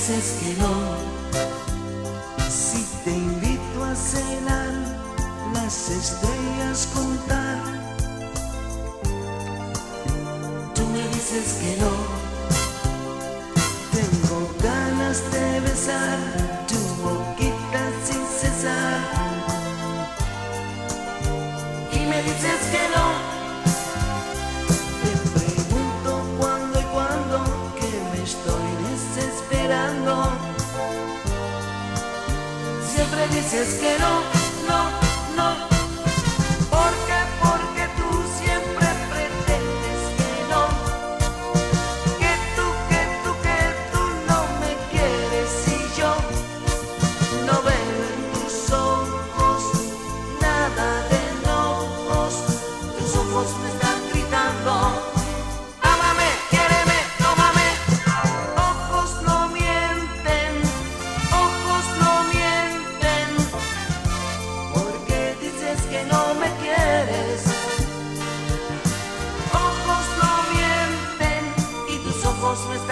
dices que no, si te invito a cenar, las estrellas contar, tú me dices que no. Tengo ganas de besar tu boquita sin cesar y me dices que no. Siempre dices que no, no, no. ¿Por qué? Porque tú siempre pretendes que no, que tú no me quieres y yo no veo en tus ojos nada de enojos. Tus ojos me están gritando: que no me quieres. Ojos no mienten y tus ojos me están